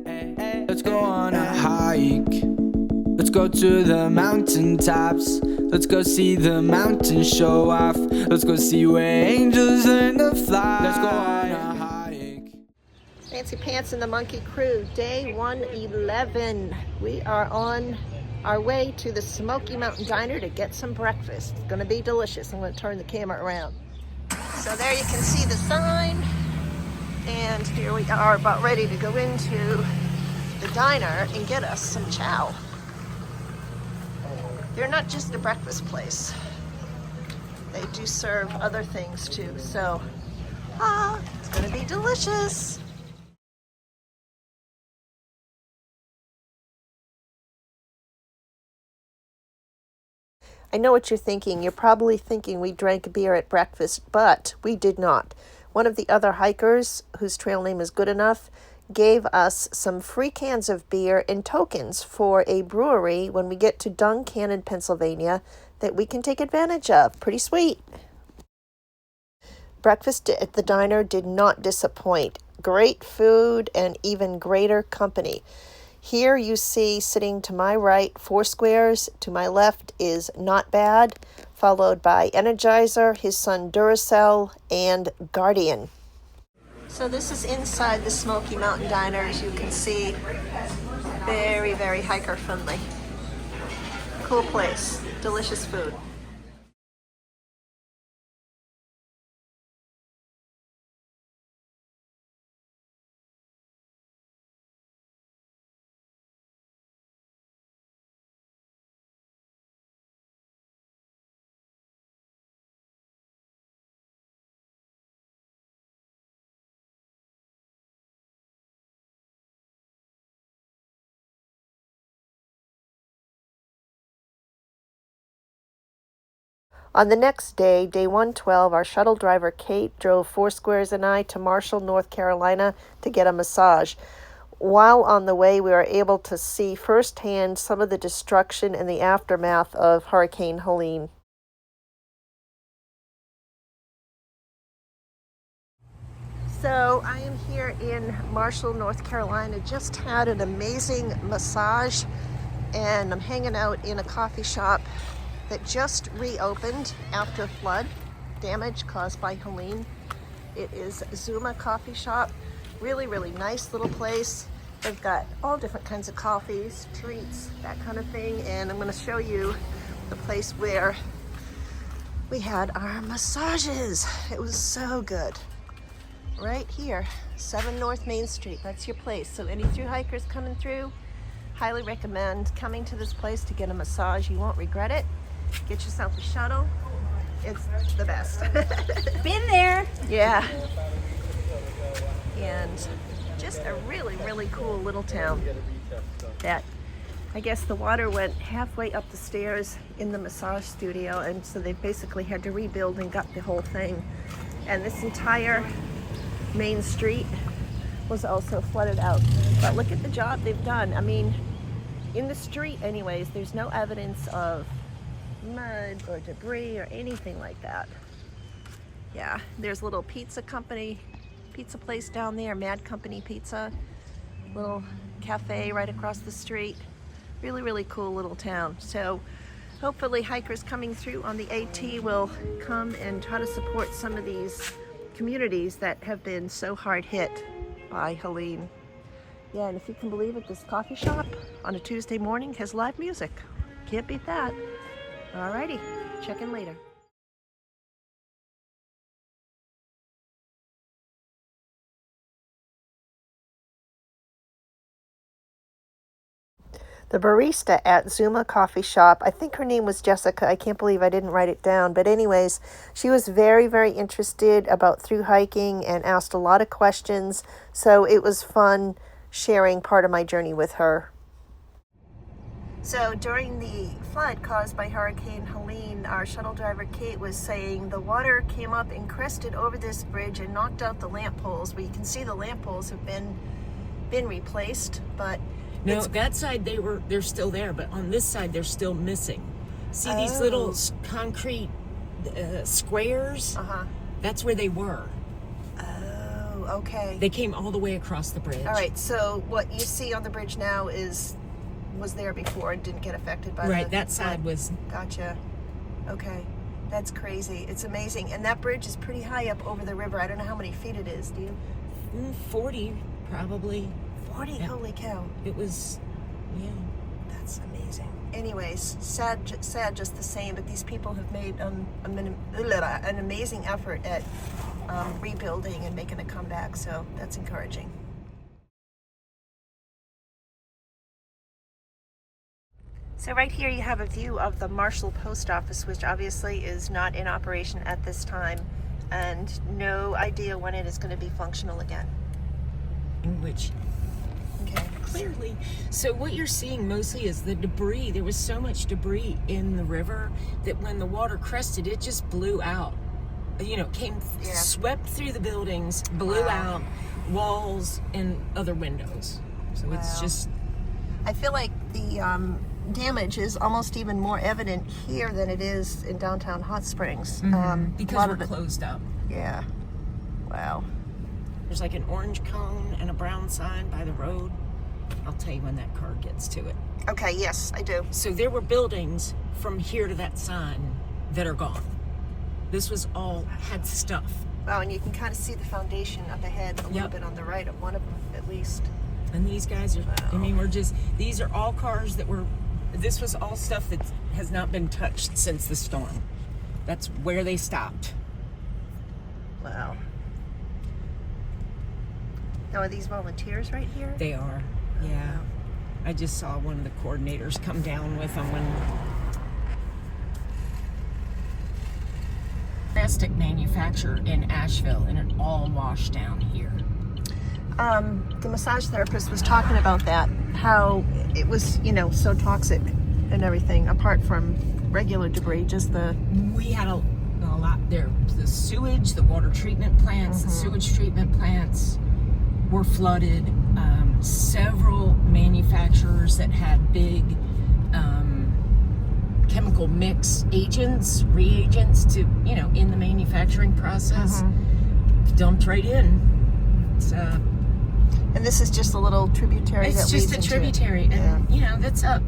Let's go on a hike. Let's go to the mountaintops. Let's go see the mountains show off. Let's go see where angels learn to fly. Let's go on a hike. Fancy Pants and the Monkey Crew, day 111. We are on our way to the Smoky Mountain Diner to get some breakfast. It's gonna be delicious. I'm gonna turn the camera around. So there you can see the sign. And here we are about ready to go into the diner and get us some chow. They're not just a breakfast place. They do serve other things too. So, it's gonna be delicious. I know what you're thinking. You're probably thinking we drank beer at breakfast, but we did not. One of the other hikers, whose trail name is Good Enough, gave us some free cans of beer and tokens for a brewery when we get to Duncannon, Pennsylvania, that we can take advantage of. Pretty sweet. Breakfast at the diner did not disappoint. Great food and even greater company. Here you see, sitting to my right, Four Squares. To my left is Not Bad, followed by Energizer, his son Duracell, and Guardian. So this is inside the Smoky Mountain Diner, as you can see. Very, very hiker friendly. Cool place. Delicious food. On the next day, day 112, our shuttle driver Kate drove Four Squares and I to Marshall, North Carolina to get a massage. While on the way, we were able to see firsthand some of the destruction and the aftermath of Hurricane Helene. So I am here in Marshall, North Carolina. Just had an amazing massage, and I'm hanging out in a coffee shop that just reopened after flood damage caused by Helene. It is Zuma Coffee Shop. Really, really nice little place. They've got all different kinds of coffees, treats, that kind of thing. And I'm going to show you the place where we had our massages. It was so good. Right here, 7 North Main Street. That's your place. So any thru hikers coming through, highly recommend coming to this place to get a massage. You won't regret it. Get yourself a shuttle. It's the best. Been there. Yeah. And just a really, really cool little town that I guess the water went halfway up the stairs in the massage studio, and so they basically had to rebuild and gut the whole thing. And this entire main street was also flooded out. But look at the job they've done. I mean, in the street anyways, there's no evidence of mud or debris or anything like that. Yeah, there's a little pizza place down there, Mad Company Pizza, little cafe right across the street. Really, really cool little town. So hopefully hikers coming through on the AT will come and try to support some of these communities that have been so hard hit by Helene. Yeah, and if you can believe it, this coffee shop on a Tuesday morning has live music. Can't beat that. Alrighty, check in later. The barista at Zuma Coffee Shop, I think her name was Jessica. I can't believe I didn't write it down. But anyways, she was very, very interested about thru hiking and asked a lot of questions. So it was fun sharing part of my journey with her. So during the flood caused by Hurricane Helene, our shuttle driver Kate was saying the water came up and crested over this bridge and knocked out the lamp poles. Well, you can see the lamp poles have been replaced, but no, that side they're still there, but on this side they're still missing. See these little concrete squares? Uh-huh. That's where they were. Oh, okay. They came all the way across the bridge. All right, so what you see on the bridge now was there before and didn't get affected by Right, that side was... Gotcha. Okay. That's crazy. It's amazing. And that bridge is pretty high up over the river. I don't know how many feet it is. Do you? 40, probably. 40? Yeah. Holy cow. It was, yeah. That's amazing. Anyways, sad just the same, but these people have made an amazing effort at rebuilding and making a comeback, so that's encouraging. So right here you have a view of the Marshall Post Office, which obviously is not in operation at this time, and no idea when it is going to be functional again. Which, okay, clearly. So what you're seeing mostly is the debris. There was so much debris in the river that when the water crested, it just blew out. You know, swept through the buildings, blew out walls and other windows. So it's just... I feel like the damage is almost even more evident here than it is in downtown Hot Springs. Because we're closed up. Yeah. Wow. There's like an orange cone and a brown sign by the road. I'll tell you when that car gets to it. Okay, yes, I do. So there were buildings from here to that sign that are gone. This was all had stuff. Wow, and you can kind of see the foundation up ahead a little bit on the right of one of them, at least. And these guys are, I mean, these are all cars that were, this was all stuff that has not been touched since the storm. That's where they stopped. Wow. Now, are these volunteers right here? They are, yeah. Wow. I just saw one of the coordinators come down with them when... Plastic manufacturer in Asheville, and it all washed down here. The massage therapist was talking about that, how it was, you know, so toxic and everything, apart from regular debris, just the... We had a lot there. The sewage, the water treatment plants, the sewage treatment plants were flooded. Several manufacturers that had big chemical mix agents, reagents to, you know, in the manufacturing process, dumped right in. It's and this is just a little tributary. It's just a tributary, and you know, that's up.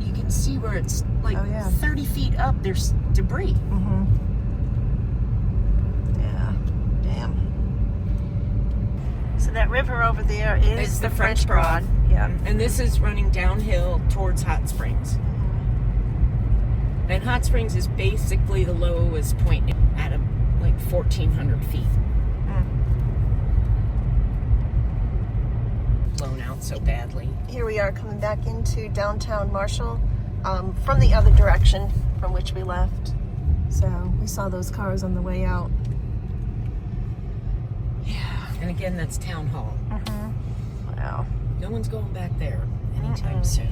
You can see where it's like 30 feet up. There's debris. Yeah, damn. So that river over there is the French Broad. Yeah, and this is running downhill towards Hot Springs. And Hot Springs is basically the lowest point at like 1,400 feet. Blown out so badly. Here we are coming back into downtown Marshall from the other direction from which we left. So we saw those cars on the way out. Yeah. And again, that's Town Hall. Wow. No one's going back there anytime soon.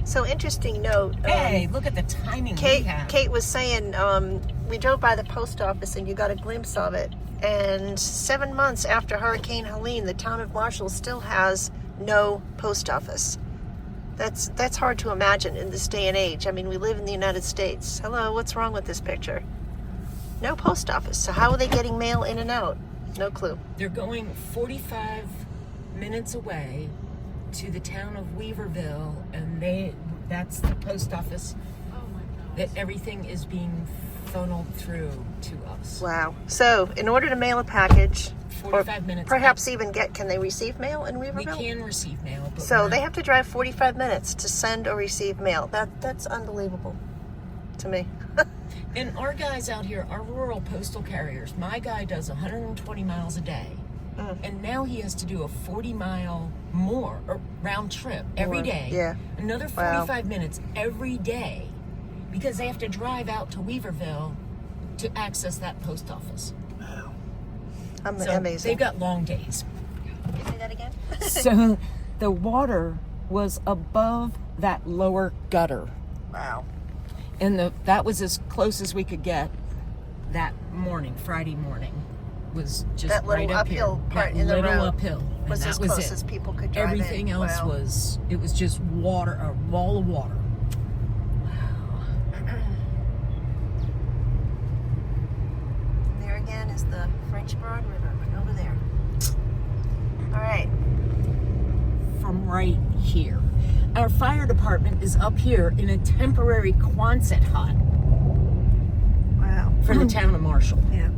So interesting note. Hey, look at the timing. Kate was saying we drove by the post office and you got a glimpse of it. And 7 months after Hurricane Helene, the town of Marshall still has no post office. That's hard to imagine in this day and age. I mean, we live in the United States. Hello, what's wrong with this picture? No post office. So how are they getting mail in and out? No clue. They're going 45 minutes away to the town of Weaverville, and that's the post office that everything is being funneled through to us. Wow. So in order to mail a package, 45 minutes. Perhaps even can they receive mail in Weaverville? We can receive mail. But so they have to drive 45 minutes to send or receive mail. That's unbelievable to me. And our guys out here are rural postal carriers. My guy does 120 miles a day. And now he has to do a 40-mile more round trip every day. Yeah. Another 45 minutes every day because they have to drive out to Weaverville to access that post office. Wow. So amazing. They've got long days. Can you say that again? So the water was above that lower gutter. Wow. And that was as close as we could get that morning, Friday morning. Was just that little right up uphill here. part that in the road little uphill. was as close as people could drive. Everything else was just water, a wall of water. Wow. again is the French Broad River over there. All right. From right here. Our fire department is up here in a temporary Quonset hut. Wow. For the town of Marshall. Yeah.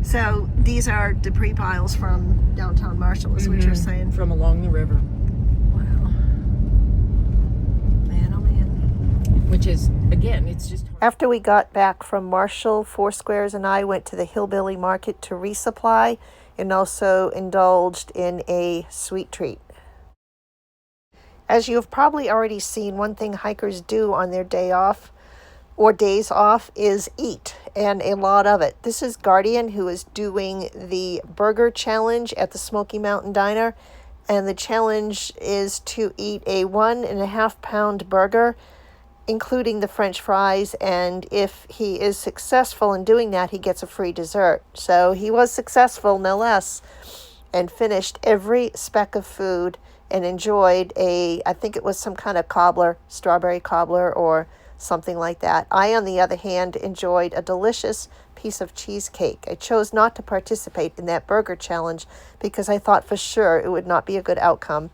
So these are debris piles from downtown Marshall, is what you're saying? From along the river. Wow. Man, oh man. Which is, again, it's just... After we got back from Marshall, Foursquares and I went to the Hillbilly Market to resupply and also indulged in a sweet treat. As you have probably already seen, one thing hikers do on their day off or days off is eat, and a lot of it. This is Guardian, who is doing the burger challenge at the Smoky Mountain Diner, and the challenge is to eat a 1.5 pound burger, including the French fries, and if he is successful in doing that, he gets a free dessert. So he was successful, no less, and finished every speck of food and enjoyed I think it was some kind of cobbler, strawberry cobbler or something like that. I, on the other hand, enjoyed a delicious piece of cheesecake. I chose not to participate in that burger challenge because I thought for sure it would not be a good outcome.